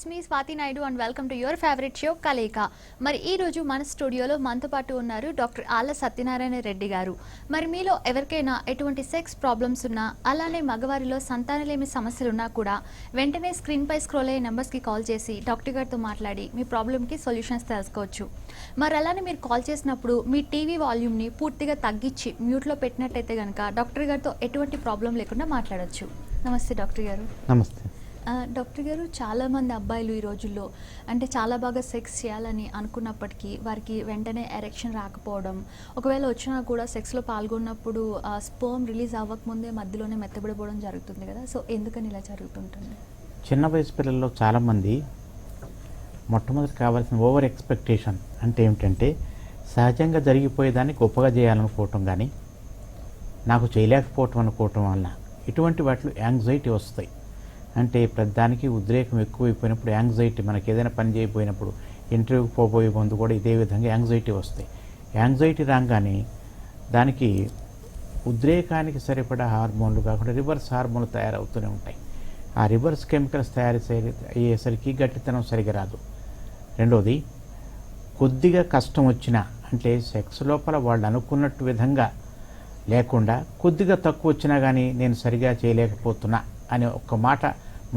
It's me Swathi Naidu and welcome to your favourite show కలేక. మరి ఈ రోజు మన స్టూడియోలో మనతో పాటు ఉన్నారు డాక్టర్ ఆళ్ళ సత్యనారాయణ రెడ్డి గారు. మరి మీలో ఎవరికైనా ఎటువంటి సెక్స్ ప్రాబ్లమ్స్ ఉన్నా, అలానే మగవారిలో సంతానలేమి సమస్యలున్నా కూడా వెంటనే స్క్రీన్ పై స్క్రోల్ అయ్యే నెంబర్స్కి కాల్ చేసి డాక్టర్ గారితో మాట్లాడి మీ ప్రాబ్లమ్కి సొల్యూషన్స్ తెలుసుకోవచ్చు. మరి అలానే మీరు కాల్ చేసినప్పుడు మీ టీవీ వాల్యూమ్ని పూర్తిగా తగ్గించి మ్యూట్లో పెట్టినట్టయితే కనుక డాక్టర్ గారితో ఎటువంటి ప్రాబ్లం లేకుండా మాట్లాడచ్చు. నమస్తే డాక్టర్ గారు. నమస్తే డాక్టర్ గారు, చాలామంది అబ్బాయిలు ఈ రోజుల్లో అంటే చాలా బాగా సెక్స్ చేయాలని అనుకున్నప్పటికీ వారికి వెంటనే ఎరెక్షన్ రాకపోవడం, ఒకవేళ వచ్చినా కూడా సెక్స్లో పాల్గొన్నప్పుడు స్పర్మ్ రిలీజ్ అవ్వకముందే మధ్యలోనే మెత్తబడిపోవడం జరుగుతుంది కదా, సో ఎందుకని ఇలా జరుగుతుంటుంది? చిన్న వయసు పిల్లల్లో చాలామంది మొట్టమొదటి కావాల్సిన ఓవర్ ఎక్స్పెక్టేషన్ అంటే ఏమిటంటే సహజంగా జరిగిపోయేదాన్ని గొప్పగా చేయాలనుకోవటం, కానీ నాకు చేయలేకపోవటం అనుకోవటం వల్ల ఇటువంటి వాటిలో యాంగ్జైటీ వస్తాయి. అంటే ప్రతిదానికి ఉద్రేకం ఎక్కువైపోయినప్పుడు యాంగ్జైటీ, మనకి ఏదైనా పని చేయకపోయినప్పుడు ఇంటర్వ్యూకి పోబోయే ముందు కూడా ఇదే విధంగా యాంగ్జైటీ వస్తాయి. యాంగ్జైటీ రాగానే దానికి ఉద్రేకానికి సరిపడా హార్మోన్లు కాకుండా రివర్స్ హార్మోన్లు తయారవుతూనే ఉంటాయి. ఆ రివర్స్ కెమికల్స్ అయ్యేసరికి గట్టితనం సరిగా రాదు. రెండోది, కొద్దిగా కష్టం వచ్చినా అంటే సెక్స్ లోపల వాళ్ళు అనుకున్నట్టు విధంగా లేకుండా కొద్దిగా తక్కువ వచ్చినా కానీ నేను సరిగా చేయలేకపోతున్నా అనే ఒక్క మాట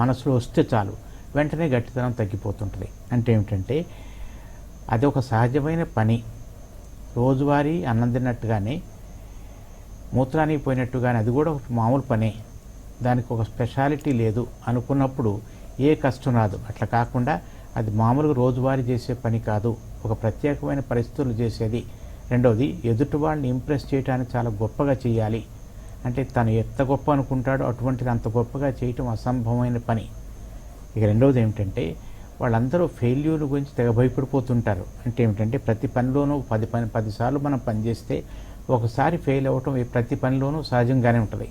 మనసులో వస్తే చాలు, వెంటనే గట్టితనం తగ్గిపోతుంటుంది. అంటే ఏమిటంటే అది ఒక సహజమైన పని. రోజువారీ అన్నం తిన్నట్టుగానే మూత్రానికి పోయినట్టుగానే అది కూడా ఒక మామూలు పనే, దానికి ఒక స్పెషాలిటీ లేదు అనుకున్నప్పుడు ఏ కష్టం రాదు. అట్లా కాకుండా అది మామూలుగా రోజువారీ చేసే పని కాదు, ఒక ప్రత్యేకమైన పరిస్థితులు చేసేది. రెండవది, ఎదుటి వాళ్ళని ఇంప్రెస్ చేయడానికి చాలా గొప్పగా చేయాలి. అంటే తను ఎంత గొప్ప అనుకుంటాడో అటువంటిది అంత గొప్పగా చేయటం అసంభవమైన పని. ఇక రెండవది ఏమిటంటే వాళ్ళందరూ ఫెయిల్యూర్ గురించి తెగ భయపడిపోతుంటారు. అంటే ఏమిటంటే ప్రతి పనిలోనూ 10 సార్లు మనం పనిచేస్తే ఒకసారి ఫెయిల్ అవ్వటం ప్రతి పనిలోనూ సహజంగానే ఉంటుంది.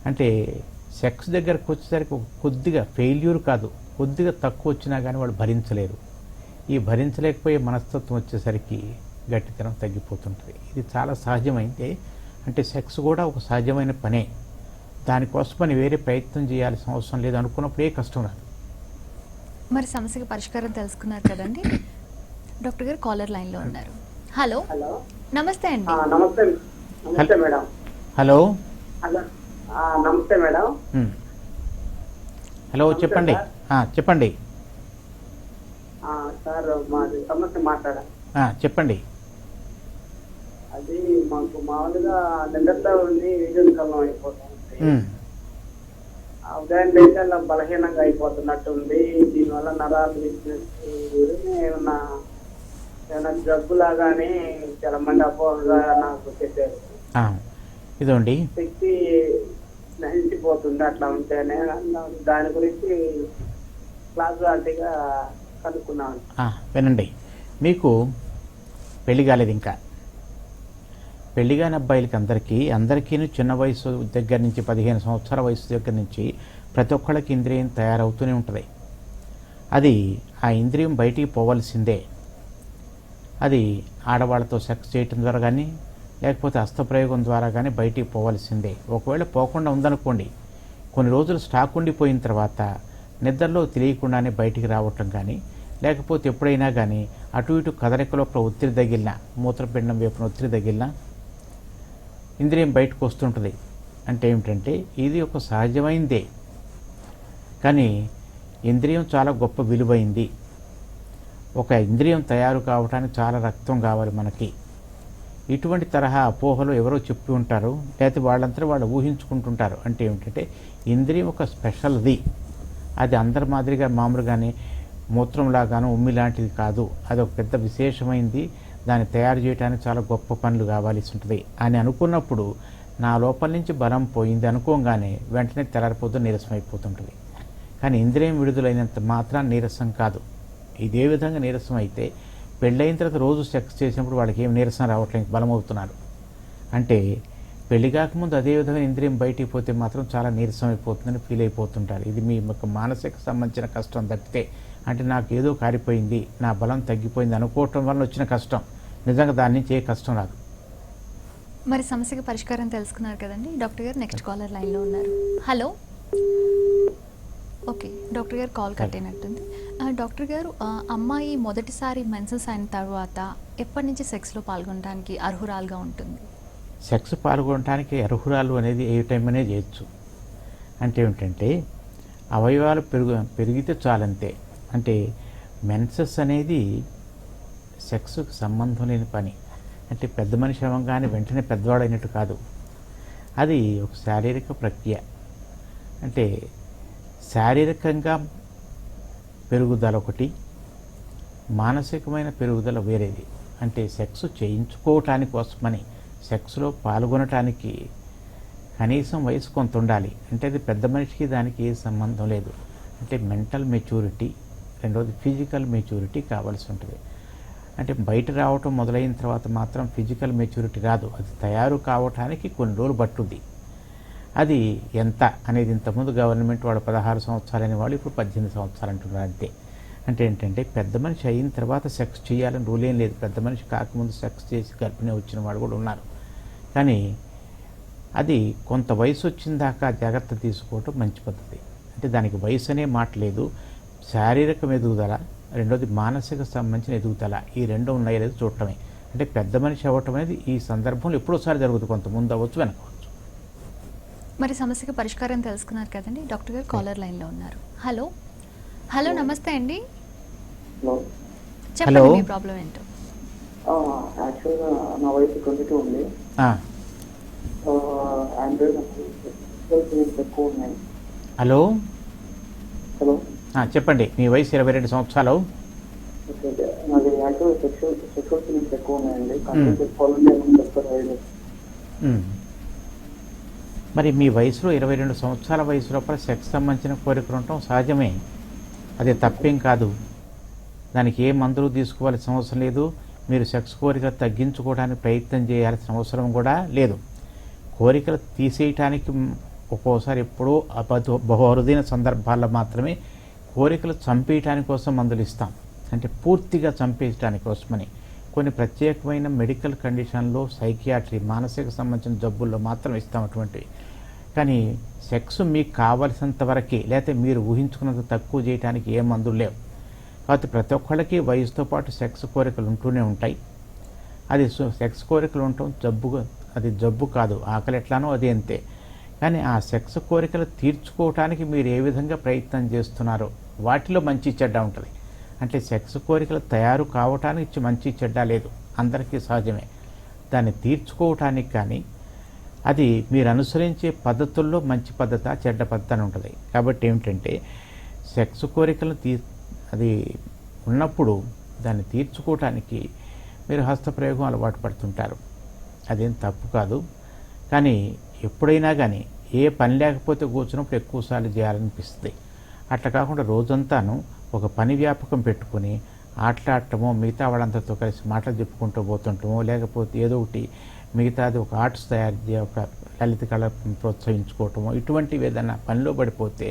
అంటే సెక్స్ దగ్గరకు వచ్చేసరికి కొద్దిగా ఫెయిల్యూర్ కాదు, కొద్దిగా తక్కువ వచ్చినా కానీ వాళ్ళు భరించలేరు. ఈ భరించలేకపోయే మనస్తత్వం వచ్చేసరికి గట్టితనం తగ్గిపోతుంటుంది. ఇది చాలా సహజమైందే. అంటే సెక్స్ కూడా ఒక సహజమైన పనే, దానికోసం మనం వేరే ప్రయత్నం చేయాల్సిన అవసరం లేదు. అనుకున్నప్పుడు ఏ కష్టం రాదు. మరి సమస్యకి పరిష్కారం తెలుసుకున్నారు కదండి. డాక్టర్ గారు కాలర్ లైన్లో ఉన్నారు. హలో, నమస్తే అండి. నమస్తే మేడం. హలో నమస్తే మేడం. హలో, చెప్పండి. చెప్పండి సార్, మాది సమస్య మాట్లాడాలి. చెప్పండి. అది మాకు మామూలుగా నిద్రలో ఉండి విజయం కలం అయిపోతుంది. ఉదయం లేచి అలా బలహీనంగా అయిపోతున్నట్టు ఉంది. దీనివల్ల నరాలు వీక్నెస్ ఏమన్నా జబ్బులాగానే చాలా మంది అపోహగా నాకు చెప్పారు. ఇదండి శక్తి నశించిపోతుంది అట్లా ఉంటేనే. దాని గురించి క్లాస్ వాటిగా కనుక్కున్నాను. వినండి, మీకు పెళ్లి కాలేదు, ఇంకా పెళ్లి కాని అబ్బాయిలకి అందరికీ చిన్న వయసు దగ్గర నుంచి 15 సంవత్సరాల వయసు దగ్గర నుంచి ప్రతి ఒక్కళ్ళకి ఇంద్రియం తయారవుతూనే ఉంటుంది. అది ఆ ఇంద్రియం బయటికి పోవలసిందే. అది ఆడవాళ్ళతో సెక్స్ చేయటం ద్వారా కానీ లేకపోతే హస్తప్రయోగం ద్వారా కానీ బయటికి పోవలసిందే. ఒకవేళ పోకుండా ఉందనుకోండి, కొన్ని రోజులు స్టాక్ ఉండిపోయిన తర్వాత నిద్రలో తెలియకుండానే బయటికి రావటం కానీ, లేకపోతే ఎప్పుడైనా కానీ అటు ఇటు కదలిక లోపల ఒత్తిడి తగిలినా, మూత్రపిండం వైపున ఒత్తిడి తగిలినా ఇంద్రియం బయటకు వస్తుంటుంది. అంటే ఏమిటంటే ఇది ఒక సహజమైందే, కానీ ఇంద్రియం చాలా గొప్ప విలువైంది. ఒక ఇంద్రియం తయారు కావడానికి చాలా రక్తం కావాలి మనకి. ఇటువంటి తరహా అపోహలు ఎవరో చెప్పి ఉంటారు, లేకపోతే వాళ్ళంతా వాళ్ళు ఊహించుకుంటుంటారు. అంటే ఏమిటంటే ఇంద్రియం ఒక స్పెషల్ది, అది అందరి మాదిరిగా మామూలుగానే మూత్రంలాగాను ఉమ్మి లాంటిది కాదు, అది ఒక పెద్ద విశేషమైంది. దాన్ని తయారు చేయడానికి చాలా గొప్ప పనులు కావాల్సి ఉంటుంది అని అనుకున్నప్పుడు నా లోపల నుంచి బలం పోయింది అనుకోగానే వెంటనే తెల్లారిపోతూ నీరసం అయిపోతుంటుంది. కానీ ఇంద్రియం విడుదలైనంత మాత్రం నీరసం కాదు. ఇదే విధంగా నీరసం అయితే పెళ్ళైన తర్వాత రోజు సెక్స్ చేసినప్పుడు వాళ్ళకి ఏం నీరసం రావట్లేదు, బలం అవుతున్నారు. అంటే పెళ్లి కాకముందు అదేవిధంగా ఇంద్రియం బయటికి పోతే మాత్రం చాలా నీరసం అయిపోతుందని ఫీల్ అయిపోతుంటారు. ఇది మీ యొక్క మానసిక సంబంధించిన కష్టం తప్పితే, అంటే నాకు ఏదో కారిపోయింది, నా బలం తగ్గిపోయింది అనుకోవటం వల్ల వచ్చిన కష్టం, నిజంగా దాని నుంచి ఏ కష్టం రాదు. మరి సమస్యకి పరిష్కారం తెలుసుకున్నారు కదండి. డాక్టర్ గారు నెక్స్ట్ కాలర్ లైన్లో ఉన్నారు. హలో ఓకే, డాక్టర్ గారు కాల్ కట్ అయినట్టుంది. డాక్టర్ గారు, అమ్మాయి మొదటిసారి మెన్సెస్ అయిన తర్వాత ఎప్పటి నుంచి సెక్స్లో పాల్గొనడానికి అర్హురాలుగా ఉంటుంది? సెక్స్ పాల్గొనడానికి అర్హురాలు అనేది ఏ టైం అనేది చేయొచ్చు. అంటే ఏమిటంటే అవయవాలు పెరిగితే చాలంతే. అంటే మెన్సెస్ అనేది సెక్స్కి సంబంధం లేని పని. అంటే పెద్ద మనిషి అవ్వగానే వెంటనే పెద్దవాడైనట్టు కాదు, అది ఒక శారీరక ప్రక్రియ. అంటే శారీరకంగా పెరుగుదల ఒకటి, మానసికమైన పెరుగుదల వేరేది. అంటే సెక్స్ చేయించుకోవటానికి కోసమని, సెక్స్లో పాల్గొనటానికి కనీసం వయసు కొంత ఉండాలి. అంటే అది పెద్ద మనిషికి దానికి ఏ సంబంధం లేదు. అంటే మెంటల్ మెచ్యూరిటీ, రెండవది ఫిజికల్ మెచ్యూరిటీ కావాల్సి ఉంటుంది. అంటే బయట రావటం మొదలైన తర్వాత మాత్రం ఫిజికల్ మెచ్యూరిటీ రాదు, అది తయారు కావటానికి కొన్ని రోజులు పట్టుద్ది. అది ఎంత అనేది ఇంతకుముందు గవర్నమెంట్ వాడు 16 సంవత్సరాలు అనే వాళ్ళు ఇప్పుడు 18 సంవత్సరాలు అంటున్నారు అంతే. అంటే ఏంటంటే పెద్ద మనిషి అయిన తర్వాత సెక్స్ చేయాలని రూల్ ఏం లేదు. పెద్ద మనిషి కాకముందు సెక్స్ చేసి గర్భిణీ వచ్చిన వాడు కూడా ఉన్నారు. కానీ అది కొంత వయసు వచ్చిన దాకా జాగ్రత్త తీసుకోవటం మంచి పద్ధతి. అంటే దానికి వయసు అనే మాట లేదు. శారీరక ఎదుగుదల, రెండోది మానసిక సంబంధించిన ఎదుగుదల, ఈ రెండు ఉన్నాయో లేదో చూడటమే. అంటే పెద్ద మనిషి అవ్వటం అనేది ఈ సందర్భంలో ఎప్పుడోసారి జరుగుతుంది, కొంత ముందు అవ్వచ్చు, వెనకవచ్చు. మరి సమస్యకి పరిష్కారం తెలుసుకున్నారు కదండి. డాక్టర్ గారు కాలర్ లైన్లో ఉన్నారు. హలో హలో, నమస్తే అండి. చెప్పండి మీ ప్రాబ్లం ఏంటో. యాక్చువల్గా నా వయసు 22 ఉంది. ఎక్కువ ఉన్నాయి. హలో హలో, చెప్పండి. మీ వయసు 22 సంవత్సరాలు. నాది యాక్చువల్ సెక్షువల్ ఫీలింగ్స్ ఎక్కువ ఉన్నాయండి. కంట్రోల్ చేసుకోవాలంటే ఏమని చెప్తారు? మరి మీ వయసులో 22 సంవత్సరాల వయసు లోపల సెక్స్ సంబంధించిన కోరికలు ఉండటం సహజమే, అది తప్పేం కాదు. దానికి ఏ మందులు తీసుకోవాల్సిన అవసరం లేదు. మీరు సెక్స్ కోరికలు తగ్గించుకోవడానికి ప్రయత్నం చేయాల్సిన అవసరం కూడా లేదు. కోరికలు తీసేయటానికి ఒక్కోసారి ఎప్పుడో బహు అరుదైన సందర్భాల్లో మాత్రమే కోరికలు చంపేయటానికి కోసం మందులు ఇస్తాం. అంటే పూర్తిగా చంపేయటానికి కోసమని. కొన్ని ప్రత్యేకమైన మెడికల్ కండిషన్లో, సైకియాట్రీ, మానసిక సంబంధించిన జబ్బుల్లో మాత్రం ఇస్తాం అటువంటివి. కానీ సెక్స్ మీకు కావలసినంత వరకే, లేకపోతే మీరు ఊహించుకున్నంత తక్కువ చేయడానికి ఏ మందులు లేవు. కాబట్టి ప్రతి ఒక్కళ్ళకి వయసుతో పాటు సెక్స్ కోరికలు ఉంటూనే ఉంటాయి. అది సెక్స్ కోరికలు ఉండటం అది జబ్బు కాదు, ఆకలి ఎట్లానో అది అంతే. కానీ ఆ సెక్స్ కోరికలు తీర్చుకోవటానికి మీరు ఏ విధంగా ప్రయత్నం చేస్తున్నారో వాటిలో మంచి చెడ్డ ఉంటుంది. అంటే సెక్స్ కోరికలు తయారు కావటానికి మంచి చెడ్డ లేదు, అందరికీ సహజమే. దాన్ని తీర్చుకోవటానికి కానీ అది మీరు అనుసరించే పద్ధతుల్లో మంచి పద్ధత, చెడ్డ పద్ధతి అని ఉంటుంది. కాబట్టి ఏమిటంటే సెక్స్ కోరికలు అది ఉన్నప్పుడు దాన్ని తీర్చుకోవటానికి మీరు హస్తప్రయోగం అలవాటు పడుతుంటారు, అదేం తప్పు కాదు. కానీ ఎప్పుడైనా కానీ ఏ పని లేకపోతే కూర్చున్నప్పుడు ఎక్కువసార్లు చేయాలనిపిస్తుంది. అట్లా కాకుండా రోజంతాను ఒక పని వ్యాపకం పెట్టుకుని ఆటలాడటమో, మిగతా వాళ్ళందరితో కలిసి మాటలు చెప్పుకుంటూ పోతుంటామో, లేకపోతే ఏదో ఒకటి మిగతాది ఒక ఆర్ట్స్ తయారు ఒక లలిత కళ ప్రోత్సహించుకోవటమో, ఇటువంటివి ఏదైనా పనిలో పడిపోతే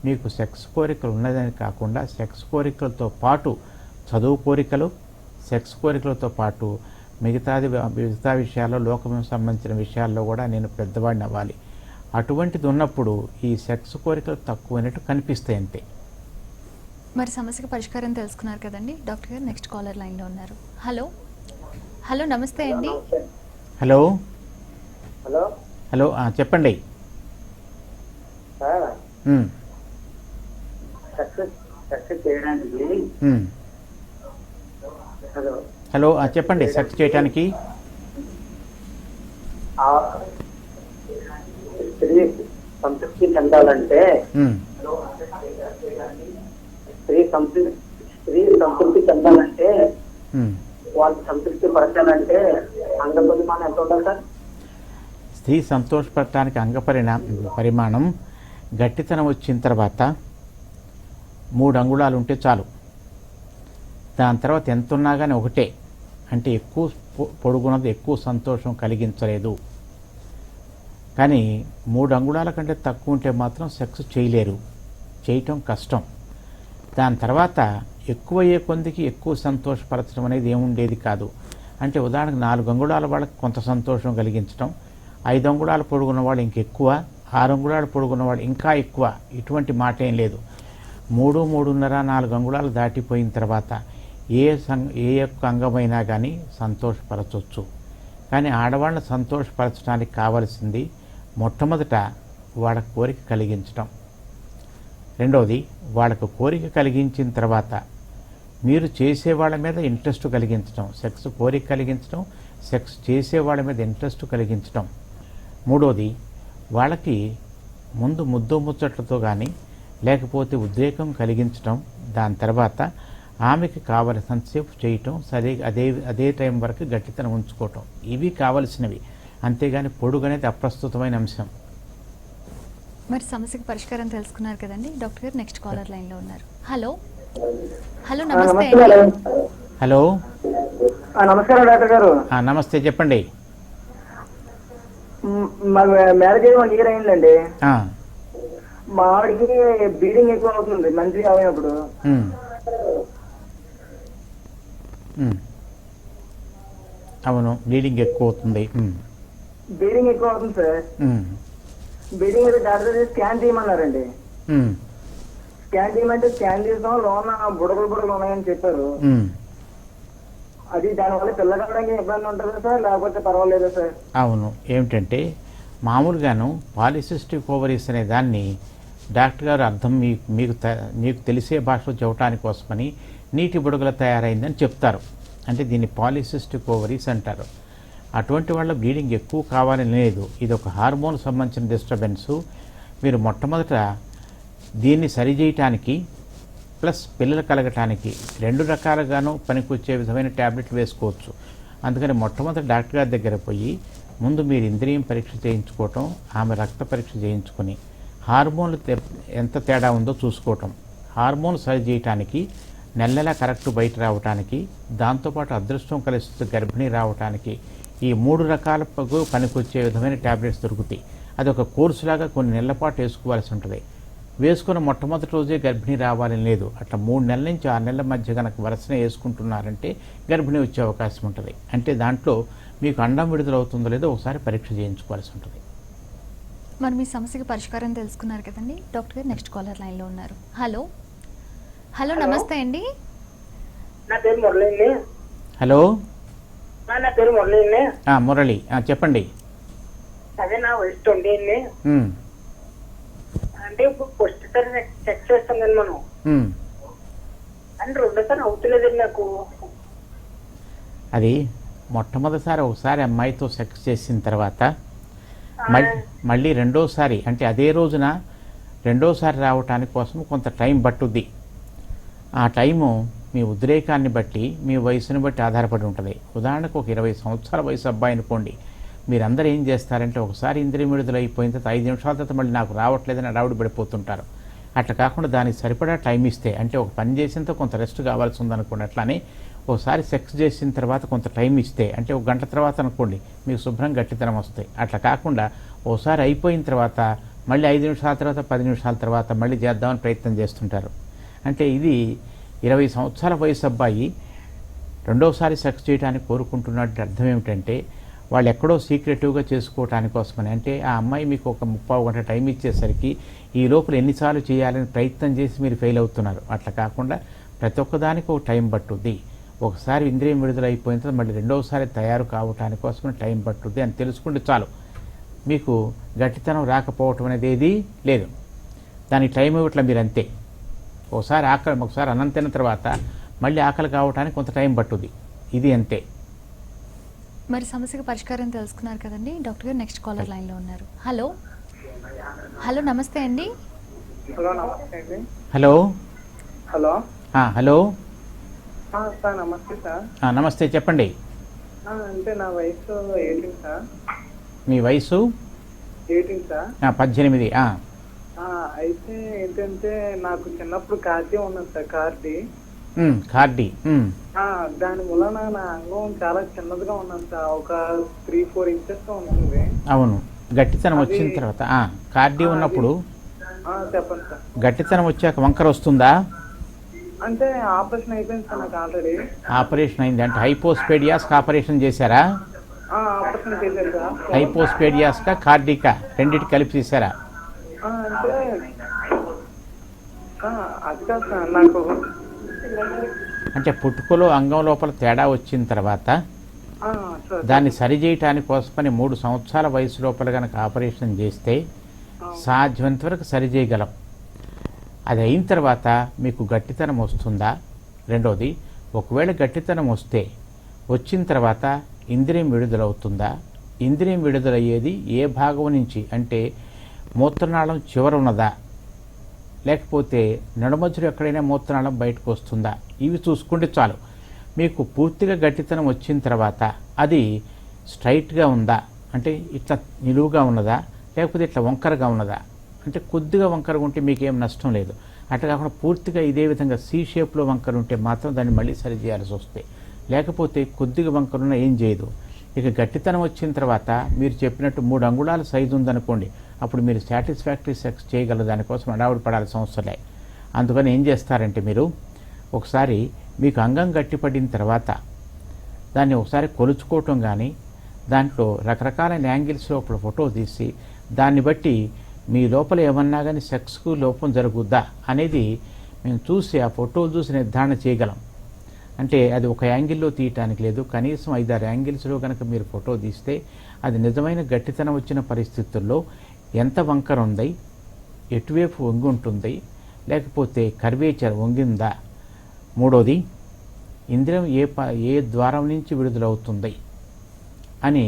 మీకు సెక్స్ కోరికలు ఉన్నదని కాకుండా సెక్స్ కోరికలతో పాటు చదువు కోరికలు, సెక్స్ కోరికలతో పాటు మిగతా విషయాల్లో, లోకం సంబంధించిన విషయాల్లో కూడా నేను పెద్దవాడిని అవ్వాలి, అటువంటిది ఉన్నప్పుడు ఈ సెక్స్ కోరికలు తక్కువైనట్టు కనిపిస్తాయి అంతే. మరి సమస్యకు పరిష్కారం తెలుసుకున్నారు కదండి. డాక్టర్ గారు నెక్స్ట్ కాలర్ లైన్లో ఉన్నారు. హలో హలో, నమస్తే అండి. హలో హలో హలో, చెప్పండి. సెక్స్ చేయడానికి హలో, చెప్పండి. సెక్స్ చేయడానికి స్త్రీ సంతృప్తి చెందాలంటే స్త్రీ సంతృప్తి చెందాలంటే వాళ్ళు సంతృప్తి పరచాలంటే అంగ పరిమాణం ఎంత ఉండాలి సార్? స్త్రీ సంతోషపడటానికి అంగ పరిమాణం గట్టితనం వచ్చిన తర్వాత 3 అంగుళాలు ఉంటే చాలు. దాని తర్వాత ఎంత ఉన్నా కానీ ఒకటే. అంటే ఎక్కువ పొడుగున్నది ఎక్కువ సంతోషం కలిగించలేదు. కానీ 3 అంగుళాల కంటే తక్కువ ఉంటే మాత్రం సెక్స్ చేయలేరు, చేయటం కష్టం. దాని తర్వాత ఎక్కువ అయ్యే కొందికి ఎక్కువ సంతోషపరచడం అనేది ఏముండేది కాదు. అంటే ఉదాహరణకు 4 అంగుళాల వాళ్ళకి కొంత సంతోషం కలిగించడం, 5 అంగుళాల పొడుగున్న వాళ్ళు ఇంకెక్కువ, 6 అంగుళాల పొడుగున్న వాళ్ళు ఇంకా ఎక్కువ, ఇటువంటి మాట ఏం లేదు. 3-3.5 4 అంగుళాలు దాటిపోయిన తర్వాత ఏ యొక్క అంగమైనా కానీ సంతోషపరచవచ్చు. కానీ ఆడవాళ్ళని సంతోషపరచడానికి కావలసింది మొట్టమొదట వాళ్ళ కోరిక కలిగించడం. రెండవది, వాళ్ళకు కోరిక కలిగించిన తర్వాత మీరు చేసేవాళ్ళ మీద ఇంట్రెస్ట్ కలిగించడం, సెక్స్ కోరిక కలిగించడం, సెక్స్ చేసేవాళ్ళ మీద ఇంట్రెస్ట్ కలిగించడం. మూడోది, వాళ్ళకి ముందు ముద్దు ముచ్చట్లతో కానీ లేకపోతే ఉద్రేకం కలిగించడం, దాని తర్వాత ఆమెకి కావలసినంతసేపు చేయటం, సరే అదే టైం వరకు గట్టితనం ఉంచుకోవటం, ఇవి కావలసినవి. అంతేగాని పొడుగు అనేది అప్రస్తుతమైన అంశం. మరి సమస్యకి పరిష్కారం తెలుసుకున్నారు కదండి డాక్టర్ గారు. నెక్స్ట్ కాలర్ లైన్లో ఉన్నారు. హలో హలో నమస్తే అండి. హలో నమస్కారం డాక్టర్ గారు. నమస్తే, చెప్పండి. మ్యారేజ్ అయ్యి 1 year అయిందండి. ఆ, మా ఆవిడకి బ్లీడింగ్ ఎక్కువ అవుతుంది మంచిగా అయినప్పుడు. అవును, బ్లీడింగ్ ఎక్కువ అవుతుంది. బ్లీడింగ్ ఎక్కువ అవుతుంది సార్. బ్లీడింగ్ అయితే డాక్టర్ స్కాన్ చేయమన్నారండి. స్కాన్ చేయమంటే స్కాన్ చేస్తాం, లోన బుడగలు ఉన్నాయని చెప్పారు. అది దానివల్ల పిల్లగాడానికి ఇబ్బంది ఉంటుందా సార్, లేకపోతే పర్వాలేదా సార్? అవును, ఏమిటంటే మామూలుగాను పాలిసిస్టిక్ ఓవరీస్ అనే దాన్ని డాక్టర్ గారు అర్థం మీకు తెలిసే భాషలో చెప్పడానికి కోసమని నీటి బుడగలు తయారైందని చెప్తారు. అంటే దీన్ని పాలిసిస్టిక్ ఓవరీస్ అంటారు. అటువంటి వాళ్ళ బ్లీడింగ్ ఎక్కువ కావాలని లేదు. ఇది ఒక హార్మోన్ సంబంధించిన డిస్టర్బెన్సు. మీరు మొట్టమొదట దీన్ని సరిచేయటానికి ప్లస్ పిల్లలు కలగటానికి 2 రకాలుగాను పనికొచ్చే విధమైన ట్యాబ్లెట్లు వేసుకోవచ్చు. అందుకని మొట్టమొదటి డాక్టర్ గారి దగ్గర పోయి ముందు మీరు ఇంద్రియం పరీక్ష చేయించుకోవటం, ఆమె రక్త పరీక్ష చేయించుకొని హార్మోన్లు ఎంత తేడా ఉందో చూసుకోవటం, హార్మోన్ సరి చేయటానికి నెల కరెక్ట్ బయట రావటానికి, దాంతోపాటు అదృష్టం కలిసి గర్భిణీ రావటానికి ఈ 3 రకాల పనికొచ్చే విధమైన ట్యాబ్లెట్స్ దొరుకుతాయి. అది ఒక కోర్సులాగా కొన్ని నెలల పాటు వేసుకోవాల్సి ఉంటుంది. వేసుకున్న మొట్టమొదటి రోజే గర్భిణీ రావాలని లేదు. అట్లా 3 నెలల నుంచి 6 నెలల మధ్య కనుక వరుసనే వేసుకుంటున్నారంటే గర్భిణీ వచ్చే అవకాశం ఉంటుంది. అంటే దాంట్లో మీకు అండం విడుదలవుతుందో లేదో ఒకసారి పరీక్ష చేయించుకోవాల్సి ఉంటుంది. మరి మీ సమస్యకి పరిష్కారం తెలుసుకున్నారు కదండి డాక్టర్ గారు. నెక్స్ట్ కాలర్ లైన్లో ఉన్నారు. హలో హలో నమస్తే అండి. నా పేరు మురళి అండి. హలో, నా పేరు మురళి అండి. మురళి, చెప్పండి. అదే నా వయసు 20 అండి. అంటే ఇప్పుడు ఫస్ట్ సారి చెక్ చేస్తాం కదా మనం, అంటే 2వ సారి అవుతలేదండి నాకు. అది మొట్టమొదటిసారి ఒకసారి అమ్మాయితో సెక్స్ చేసిన తర్వాత మళ్ళీ 2వసారి అంటే అదే రోజున 2వసారి రావటానికి కోసం కొంత టైం పట్టుద్ది. ఆ టైము మీ ఉద్రేకాన్ని బట్టి, మీ వయసుని బట్టి ఆధారపడి ఉంటుంది. ఉదాహరణకు ఒక 20 సంవత్సరాల వయసు అబ్బాయి అనుకోండి, మీరందరూ ఏం చేస్తారంటే ఒకసారి ఇంద్రియం విడుదల అయిపోయిన తర్వాత 5 నిమిషాల తర్వాత మళ్ళీ నాకు రావట్లేదని అడావుడి పడిపోతుంటారు. అట్లా కాకుండా దానికి సరిపడా టైం ఇస్తే, అంటే ఒక పని చేసినంత కొంత రెస్ట్ కావాల్సి ఉందనుకోండి, అట్లానే ఒకసారి సెక్స్ చేసిన తర్వాత కొంత టైం ఇస్తే, అంటే 1 గంట తర్వాత అనుకోండి, మీకు శుభ్రం గట్టితనం వస్తాయి. అట్లా కాకుండా ఒకసారి అయిపోయిన తర్వాత మళ్ళీ 5 నిమిషాల తర్వాత 10 నిమిషాల తర్వాత మళ్ళీ చేద్దామని ప్రయత్నం చేస్తుంటారు. అంటే ఇది 20 సంవత్సరాల వయసు అబ్బాయి 2వసారి సెక్స్ చేయడానికి కోరుకుంటున్నట్టు అర్థం ఏమిటంటే వాళ్ళు ఎక్కడో సీక్రెటివ్గా చేసుకోవటానికి కోసమని. అంటే ఆ అమ్మాయి మీకు ఒక 30 గంట టైం ఇచ్చేసరికి ఈ లోపల ఎన్నిసార్లు చేయాలని ప్రయత్నం చేసి మీరు ఫెయిల్ అవుతున్నారు. అట్లా కాకుండా ప్రతి ఒక్కదానికి ఒక టైం పట్టుద్ది. ఒకసారి ఇంద్రియం విడుదల అయిపోయిన తర్వాత మళ్ళీ 2వసారి తయారు కావటానికి కోసమని టైం పట్టుద్ది అని తెలుసుకుంటే చాలు. మీకు గట్టితనం రాకపోవటం అనేది ఏది లేదు. దానికి టైం ఇవ్వట్లే మీరు, అంతే. ఒకసారి అన్నం తిన్న తర్వాత మళ్ళీ ఆకలి కావటానికి కొంత టైం పట్టుద్ది, ఇది అంతే. మరి సమస్యకి పరిష్కారం తెలుసుకున్నారు కదండి డాక్టర్ గారు. నెక్స్ట్ కాలర్ లైన్లో ఉన్నారు. హలో హలో నమస్తే అండి. హలో నమస్తే అండి. హలో హలో హలో సార్ నమస్తే సార్. నమస్తే, చెప్పండి. అంటే నా వయసు 18 సార్. మీ వయసు 18 సార్. 18. అయితే ఏంటంటే నాకు చిన్నప్పుడు కార్డీ ఉన్నది సార్, కార్డీ. దాని వలన నా అంగం చాలా చిన్నదిగా ఉన్నది సార్, ఒక 3-4 ఇంచెస్ ఉంటుంది. అవును, గట్టితనం వచ్చిన తర్వాత కార్డీ ఉన్నప్పుడు చెప్పండి సార్. గట్టితనం వచ్చాక వంకర వస్తుందా? అంటే ఆపరేషన్ అయిపోయింది సార్ నాకు ఆల్రెడీ. ఆపరేషన్ అయింది అంటే హైపోస్పేడియాస్కి ఆపరేషన్ చేశారా? ఆపరేషన్ చేశారు సార్. హైపోస్పేడియాస్కా కార్డీకా రెండింటి కలిపి చేశారా? అంటే అది సార్ నాకు అంటే పుట్టుకలో అంగం లోపల తేడా వచ్చిన తర్వాత సార్ దాన్ని సరిచేయటానికి కోసమని 3 సంవత్సరాల వయసు లోపల కనుక ఆపరేషన్ చేస్తే సాధ్యమైనంత వరకు సరిచేయగలం. అది అయిన తర్వాత మీకు గట్టితనం వస్తుందా? రెండోది, ఒకవేళ గట్టితనం వచ్చిన తర్వాత ఇంద్రియం విడుదలవుతుందా? ఇంద్రియం విడుదలయ్యేది ఏ భాగం నుంచి అంటే మూత్రనాళం చివర ఉన్నదా, లేకపోతే నడుమధ్యలో ఎక్కడైనా మూత్రనాళం బయటకు వస్తుందా? ఇవి చూసుకుంటే చాలు. మీకు పూర్తిగా గట్టితనం వచ్చిన తర్వాత అది స్ట్రైట్గా ఉందా అంటే ఇట్లా నిలువుగా ఉన్నదా, లేకపోతే ఇట్లా వంకరగా ఉన్నదా అంటే కొద్దిగా వంకరగా ఉంటే మీకేం నష్టం లేదు. అట్లా కాకుండా పూర్తిగా ఇదే విధంగా సి షేప్లో వంకర ఉంటే మాత్రం దాన్ని మళ్ళీ సరి చేయాల్సి వస్తే, లేకపోతే కొద్దిగా వంకరున్న ఏం చేయదు. ఇక గట్టితనం వచ్చిన తర్వాత మీరు చెప్పినట్టు 3 అంగుళాల సైజు ఉందనుకోండి, అప్పుడు మీరు సాటిస్ఫాక్టరీ సెక్స్ చేయగల దానికోసం అడావుడి పడాల్సిన అవసరం లే. అందుకని ఏం చేస్తారంటే మీరు ఒకసారి మీకు అంగం గట్టిపడిన తర్వాత దాన్ని ఒకసారి కొలుచుకోవటం కానీ, దాంట్లో రకరకాలైన యాంగిల్స్ లోపల ఫోటో తీసి దాన్ని బట్టి మీ లోపల ఏమన్నా కానీ సెక్స్కు లోపం జరుగుద్దా అనేది మేము చూసి ఆ ఫోటోలు చూసి నిర్ధారణ చేయగలం. అంటే అది ఒక యాంగిల్లో తీయటానికి లేదు, కనీసం 5-6 యాంగిల్స్లో కనుక మీరు ఫోటో తీస్తే అది నిజమైన గట్టితనం వచ్చిన పరిస్థితుల్లో ఎంత వంకర ఉంది, ఎటువైపు వంగి ఉంటుంది, లేకపోతే కర్వేచర్ వంగిందా, మూడోది ఇంద్రియం ఏ ద్వారం నుంచి విడుదలవుతుంది అని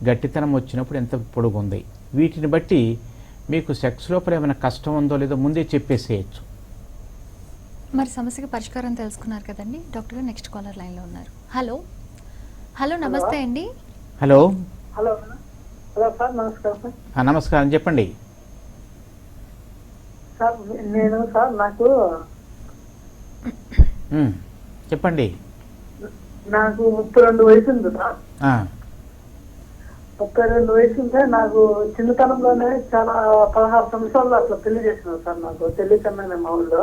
గట్టితనం వచ్చినప్పుడు ఎంత పొడుగుంది, వీటిని బట్టి మీకు సెక్స్ లోపల ఏమైనా కష్టం ఉందో లేదో ముందే చెప్పేసేయచ్చు. మరి సమస్యకి పరిష్కారం తెలుసుకున్నారు కదండి డాక్టర్ గారు. నెక్స్ట్ కాలర్ లైన్లో ఉన్నారు. హలో హలో నమస్తే అండి. హలో హలో హలో సార్ నమస్కారం సార్. నమస్కారం, చెప్పండి. సార్ నేను సార్ నాకు చెప్పండి. నాకు 32 వయసు ఉంది సార్. 32 వయసు ఉంటే నాకు చిన్నతనంలోనే చాలా 16 సంవత్సరాలు అట్లా పెళ్లి చేసినారు సార్. నాకు పెళ్లి కన్నా మా ఊళ్ళో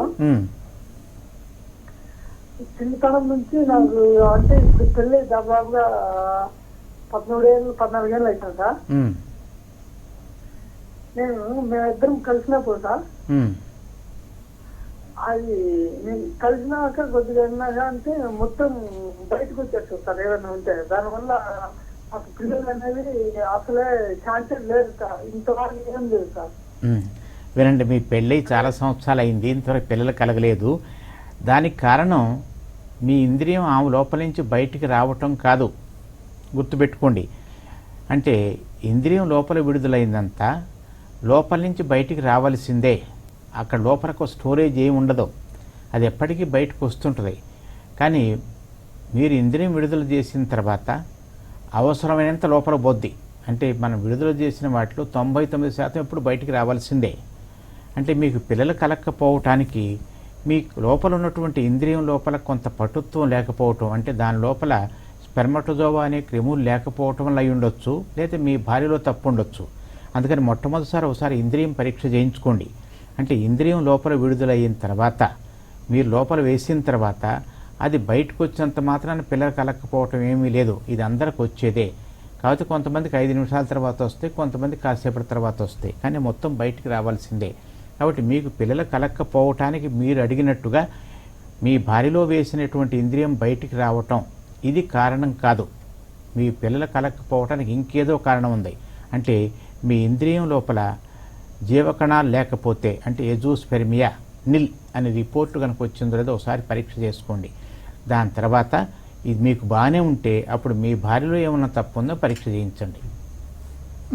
చిన్నతనం నుంచి నాకు అంటే ఇప్పుడు పెళ్లి దాదాపుగా 14 ఏళ్ళు అవుతాను సార్. మేమిద్దరం కలిసినప్పుడు సార్ అది నేను కలిసినాక కొద్దిగా అయినాక అంటే మొత్తం బయటకు వచ్చేస్తాను సార్ ఏదైనా ఉంటే. దానివల్ల మాకు పిల్లలు అనేది అసలే ఛాన్సెస్ లేదు సార్, ఇంతవరకు ఏం లేదు సార్. వినండి, మీ పెళ్ళి చాలా సంవత్సరాలు అయింది, ఇంతవరకు పిల్లలు కలగలేదు. దానికి కారణం మీ ఇంద్రియం ఆమె లోపల నుంచి బయటికి రావటం కాదు, గుర్తుపెట్టుకోండి. అంటే ఇంద్రియం లోపల విడుదలైందంతా లోపల నుంచి బయటికి రావాల్సిందే. అక్కడ లోపలకు స్టోరేజ్ ఏమి ఉండదు, అది ఎప్పటికీ బయటకు వస్తుంటుంది. కానీ మీరు ఇంద్రియం విడుదల చేసిన తర్వాత అవసరమైనంత లోపల బొద్ది అంటే మనం విడుదల చేసిన వాటిలో 99% ఎప్పుడు బయటికి రావాల్సిందే. అంటే మీకు పిల్లలు కలగకపోవటానికి మీ లోపల ఉన్నటువంటి ఇంద్రియం లోపల కొంత పటుత్వం లేకపోవటం, అంటే దాని లోపల స్పెర్మటోజోవా అనే క్రిములు లేకపోవటం వల్ల అయి ఉండొచ్చు, లేదా మీ భార్యలో తప్పు ఉండొచ్చు. అందుకని మొట్టమొదటిసారి ఒకసారి ఇంద్రియం పరీక్ష చేయించుకోండి. అంటే ఇంద్రియం లోపల విడుదలఅయిన తర్వాత మీరు లోపల వేసిన తర్వాత అది బయటకు వచ్చినంత మాత్రాన పిల్లలు కలగకపోవటం ఏమీ లేదు, ఇది అందరికి వచ్చేదే. కాబట్టి కొంతమందికి 5 నిమిషాల తర్వాత వస్తాయి, కొంతమంది కాసేపటి తర్వాత వస్తాయి, కానీ మొత్తం బయటికి రావాల్సిందే. కాబట్టి మీకు పిల్లలు కలగకపోవటానికి మీరు అడిగినట్టుగా మీ భార్యలో వేసినటువంటి ఇంద్రియం బయటికి రావటం ఇది కారణం కాదు. మీ పిల్లలు కలగకపోవటానికి ఇంకేదో కారణం ఉంది. అంటే మీ ఇంద్రియం లోపల జీవకణాలు లేకపోతే, అంటే ఎజోస్పెర్మియా నిల్ అనే రిపోర్టు కనుక వచ్చిందో లేదో ఒకసారి పరీక్ష చేసుకోండి. దాని తర్వాత ఇది మీకు బాగానే ఉంటే అప్పుడు మీ భార్యలో ఏమన్నా తప్పు ఉందో పరీక్ష చేయించండి.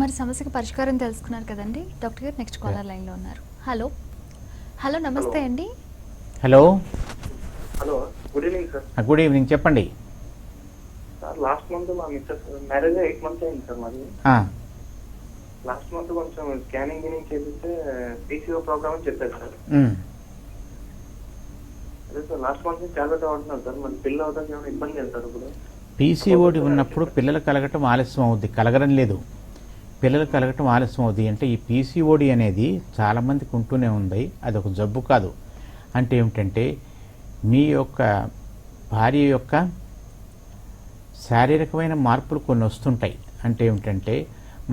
మరి సమస్యకి పరిష్కారం తెలుసుకున్నారు కదండి డాక్టర్ గారు. నెక్స్ట్ కాలర్ లైన్లో ఉన్నారు. హలో హలో నమస్తే అండి. Hello hello good evening sir. Good evening, చెప్పండి. సార్ లాస్ట్ మంత్ మా మిస్సెస్ మ్యారేజ్ 8 మంత్స్ అయింది సార్ మాది. లాస్ట్ మంత్ కొంచెం స్కానింగ్ చేపిస్తే పీసీఓ ప్రోగ్రామ్ అని చెప్పారు సార్. అదే సార్ లాస్ట్ మంత్ నుంచి టాబ్లెట్ వాడుతున్నారు సార్. మరి పిల్లలు అవుతానికి ఏమైనా ఇబ్బంది లేదు సార్? ఇప్పుడు పీసీఓడి ఉన్నప్పుడు పిల్లలు కలగటం ఆలస్యం అవుద్ది, కలగడం లేదు. పిల్లలు కలగటం ఆలస్యం అవుద్ది అంటే ఈ పీసీఓడి అనేది చాలామందికి ఉంటూనే ఉంది, అది ఒక జబ్బు కాదు. అంటే ఏమిటంటే మీ యొక్క భార్య యొక్క శారీరకమైన మార్పులు కొన్ని వస్తుంటాయి. అంటే ఏమిటంటే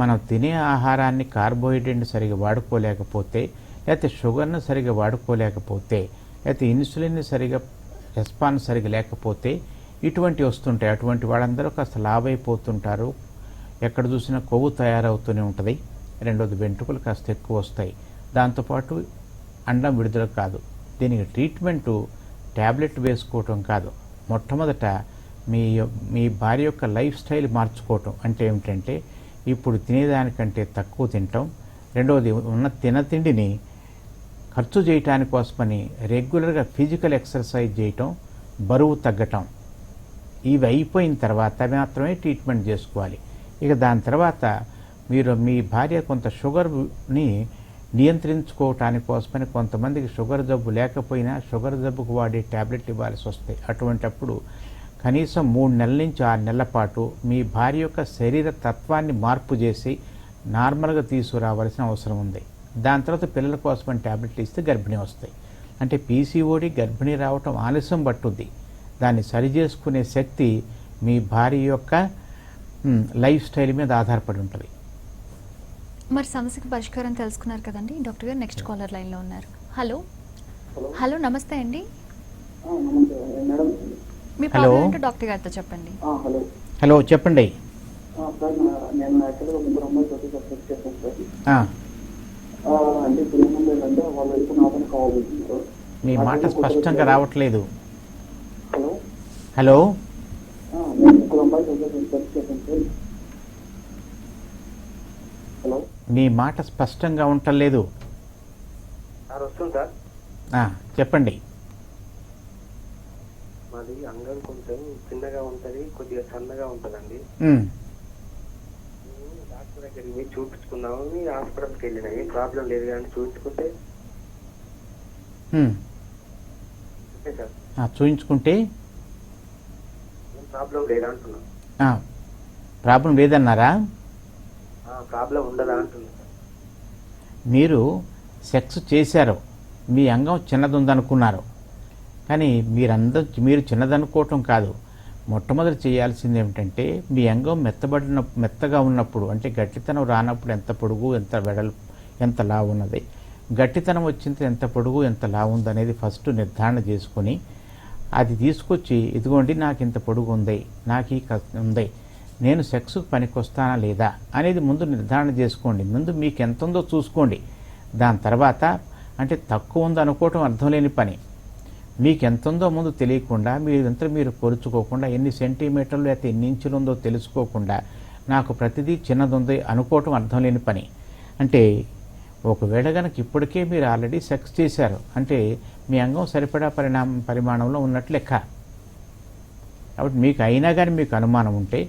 మనం తినే ఆహారాన్ని కార్బోహైడ్రేట్ని సరిగా వాడుకోలేకపోతే, లేకపోతే షుగర్ను సరిగా వాడుకోలేకపోతే అయితే ఇన్సులిన్ సరిగా రెస్పాన్స్ సరిగా లేకపోతే ఇటువంటి వస్తుంటాయి. అటువంటి వాళ్ళందరూ కాస్త లాభైపోతుంటారు. ఎక్కడ చూసినా కొవ్వు తయారవుతూనే ఉంటుంది. రెండోది వెంట్రుకలు కాస్త ఎక్కువ వస్తాయి. దాంతోపాటు అండం విడుదల కాదు. దీనికి ట్రీట్మెంటు ట్యాబ్లెట్ వేసుకోవటం కాదు. మొట్టమొదట మీ భార్య యొక్క లైఫ్ స్టైల్ మార్చుకోవటం. అంటే ఏమిటంటే ఇప్పుడు తినేదానికంటే తక్కువ తినటం. రెండవది ఉన్న తిండిని ఖర్చు చేయటాని కోసమని రెగ్యులర్గా ఫిజికల్ ఎక్సర్సైజ్ చేయటం, బరువు తగ్గటం. ఇవి అయిపోయిన తర్వాత మాత్రమే ట్రీట్మెంట్ చేసుకోవాలి. ఇక దాని తర్వాత మీరు మీ భార్య కొంత షుగర్ని నియంత్రించుకోవటానికి కోసమని కొంతమందికి షుగర్ జబ్బు లేకపోయినా షుగర్ జబ్బుకు వాడే ట్యాబ్లెట్ ఇవ్వాల్సి వస్తాయి. అటువంటప్పుడు కనీసం 3 నెలల నుంచి 6 నెలల పాటు మీ భార్య యొక్క శరీర తత్వాన్ని మార్పు చేసి నార్మల్గా తీసుకురావాల్సిన అవసరం ఉంది. దాని తర్వాత పిల్లల కోసమని ట్యాబ్లెట్లు ఇస్తే గర్భిణీ వస్తాయి. అంటే పీసీఓడి గర్భిణీ రావటం ఆలస్యం పట్టుద్ది. దాన్ని సరిచేసుకునే శక్తి మీ భార్య యొక్క లైఫ్ స్టైల్ మీద ఆధారపడి ఉంటుంది. మరి సమస్యకు పరిష్కారం తెలుసుకున్నారు కదండి డాక్టర్ గారు. నెక్స్ట్ కాలర్ లైన్లో ఉన్నారు. హలో హలో నమస్తే అండి. మీ ప్రాబ్లం ఏంటో డాక్టర్ గారితో చెప్పండి. హలో చెప్పండి. సార్ నేను యాక్చువల్గా ముగ్గురు అమ్మాయితో సబ్జెక్ట్ చేశాను సార్. అంటే ఇప్పుడు ఏమంటే వాళ్ళ వైపు నాపని కావాలి. మీ మాట స్పష్టంగా రావట్లేదు. హలో హలో నేను ముగ్గురు అమ్మాయితో సబ్జెక్ట్ చేశాను సార్. హలో మీ మాట స్పష్టంగా ఉండలేదు. సార్ వస్తుంది సార్. చెప్పండి. మాది అంగం కొంచెం చిన్నగా ఉంటది, కొద్దిగా సన్నగా ఉంటదండి. డాక్టర్ దగ్గరికి పోయి చూపించుకున్నాము. హాస్పిటల్కి వెళ్ళినా ఏం ప్రాబ్లం లేదు కానీ చూపించుకుంటే చూయించుకుంటే ఏం ప్రాబ్లం లేదా అంటున్నా. ప్రాబ్లం లేదన్నారా? ప్రాబ్లం ఉండదా అంటున్నా. మీరు సెక్స్ చేశారు, మీ అంగం చిన్నది ఉందనుకున్నారు. కానీ మీరు చిన్నదనుకోవటం కాదు. మొట్టమొదటి చేయాల్సింది ఏమిటంటే మీ అంగం మెత్తగా ఉన్నప్పుడు, అంటే గట్టితనం రానప్పుడు ఎంత పొడుగు ఎంత వెడల్పు ఎంత లావు ఉన్నది, గట్టితనం వచ్చింది ఎంత పొడుగు ఎంత లావు ఉంది అనేది ఫస్ట్ నిర్ధారణ చేసుకొని అది తీసుకొచ్చి ఇదిగోండి నాకు ఇంత పొడుగు ఉంది, నాకు ఈ ఉంది, నేను సెక్స్కు పనికొస్తానా లేదా అనేది ముందు నిర్ధారణ చేసుకోండి. ముందు మీకు ఎంత ఉందో చూసుకోండి. దాని తర్వాత అంటే తక్కువ ఉందో అనుకోవటం అర్థం లేని పని. మీకు ఎంత ఉందో ముందు తెలియకుండా మీరంతా మీరు కొలుచుకోకుండా ఎన్ని సెంటీమీటర్లు అయితే ఎన్ని ఇంచులు ఉందో తెలుసుకోకుండా నాకు ప్రతిదీ చిన్నది ఉంది అనుకోవటం అర్థం లేని పని. అంటే ఒకవేళ కనుక ఇప్పటికే మీరు ఆల్రెడీ సెక్స్ చేశారు అంటే మీ అంగం సరిపడా పరిమాణంలో ఉన్నట్లు లెక్క. కాబట్టి మీకు అయినా కానీ మీకు అనుమానం ఉంటే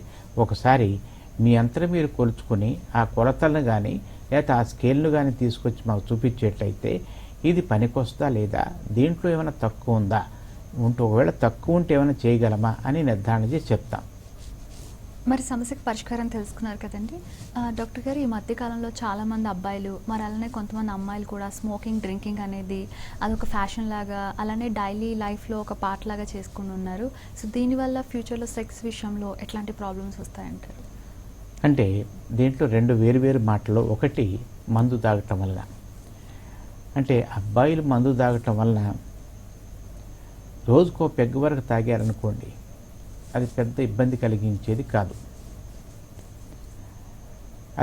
ఒకసారి మీ అంతటా మీరు కొలుచుకొని ఆ కొలతలను కానీ లేకపోతే ఆ స్కేల్ను కానీ తీసుకొచ్చి మాకు చూపించేట్లయితే ఇది పనికొస్తా లేదా, దీంట్లో ఏమైనా తక్కువ ఉందా, ఒకవేళ తక్కువ ఉంటే ఏమైనా చేయగలమా అని నిర్ధారణ చేసి చెప్తాం. మరి సమస్యకు పరిష్కారం తెలుసుకున్నారు కదండి డాక్టర్ గారు. ఈ మధ్యకాలంలో చాలామంది అబ్బాయిలు మరి అలానే కొంతమంది అమ్మాయిలు కూడా స్మోకింగ్ డ్రింకింగ్ అనేది అదొక ఫ్యాషన్ లాగా అలానే డైలీ లైఫ్లో ఒక పార్ట్ లాగా చేసుకుని ఉన్నారు. సో దీనివల్ల ఫ్యూచర్లో సెక్స్ విషయంలో ఎట్లాంటి ప్రాబ్లమ్స్ వస్తాయంటారు? అంటే దీంట్లో రెండు వేరు మాటలు. ఒకటి మందు తాగటం వల్ల, అంటే అబ్బాయిలు మందు తాగటం వలన రోజుకో పెగ్గు వరకు తాగారనుకోండి, అది పెద్ద ఇబ్బంది కలిగించేది కాదు.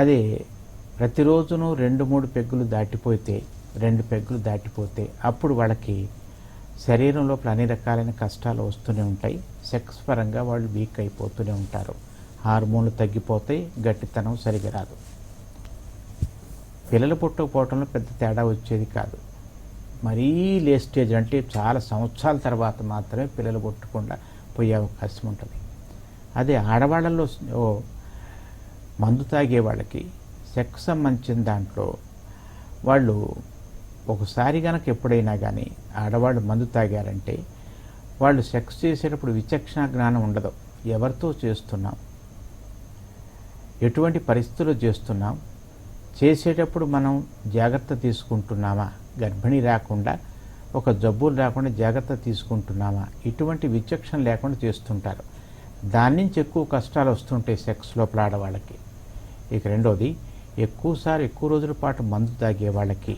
అదే ప్రతిరోజును 2-3 పెగ్గులు దాటిపోతే 2 పెగ్గులు దాటిపోతే అప్పుడు వాళ్ళకి శరీరం లోపల అన్ని రకాలైన కష్టాలు వస్తూనే ఉంటాయి. సెక్స్ పరంగా వాళ్ళు వీక్ అయిపోతూనే ఉంటారు. హార్మోన్లు తగ్గిపోతాయి, గట్టితనం సరిగా రాదు. పిల్లలు పుట్టకపోవడంలో పెద్ద తేడా వచ్చేది కాదు. మరీ లేట్ స్టేజ్ అంటే చాలా సంవత్సరాల తర్వాత మాత్రమే పిల్లలు పుట్టకుండా పోయే అవకాశం ఉంటుంది. అదే ఆడవాళ్ళలో మందు తాగే వాళ్ళకి సెక్స్ సంబంధించిన దాంట్లో వాళ్ళు ఒకసారి కనుక ఎప్పుడైనా కానీ ఆడవాళ్ళు మందు తాగారంటే వాళ్ళు సెక్స్ చేసేటప్పుడు విచక్షణ జ్ఞానం ఉండదు. ఎవరితో చేస్తున్నాం, ఎటువంటి పరిస్థితుల్లో చేస్తున్నాం, చేసేటప్పుడు మనం జాగ్రత్త తీసుకుంటున్నామా, గర్భిణీ రాకుండా ఒక జబ్బులు రాకుండా జాగ్రత్త తీసుకుంటున్నామా, ఇటువంటి విచక్షణ లేకుండా చేస్తుంటారు. దాని నుంచి ఎక్కువ కష్టాలు వస్తుంటాయి సెక్స్ లోపల ఆడవాళ్ళకి. ఇక రెండోది, ఎక్కువ రోజుల పాటు మందు తాగే వాళ్ళకి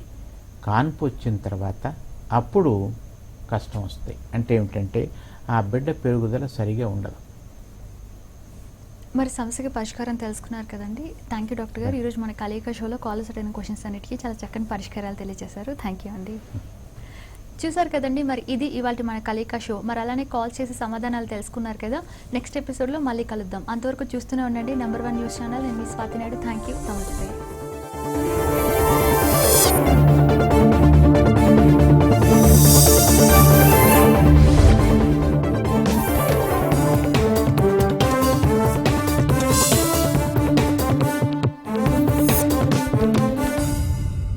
కాన్పు వచ్చిన తర్వాత అప్పుడు కష్టం వస్తాయి. అంటే ఏమిటంటే ఆ బిడ్డ పెరుగుదల సరిగా ఉండదు. మరి సమస్యకి పరిష్కారం తెలుసుకున్నారు కదండి. థ్యాంక్ యూ డాక్టర్ గారు. ఈరోజు మన కలయిక షోలో కాలర్స్ అడిగిన క్వశ్చన్స్ అన్నిటికీ చాలా చక్కని పరిష్కారాలు తెలియజేశారు. థ్యాంక్ యూ అండి. చూసారు కదండి, మరి ఇది ఇవాళ మన కలయిక షో. మరి అలానే కాల్ చేసి సమాధానాలు తెలుసుకున్నారు కదా. నెక్స్ట్ ఎపిసోడ్లో మళ్ళీ కలుద్దాం. అంతవరకు చూస్తూనే ఉండండి నెంబర్ 1 న్యూస్ ఛానల్. నేను మీ స్వాతి నాయుడు. Thank you. నమస్తే.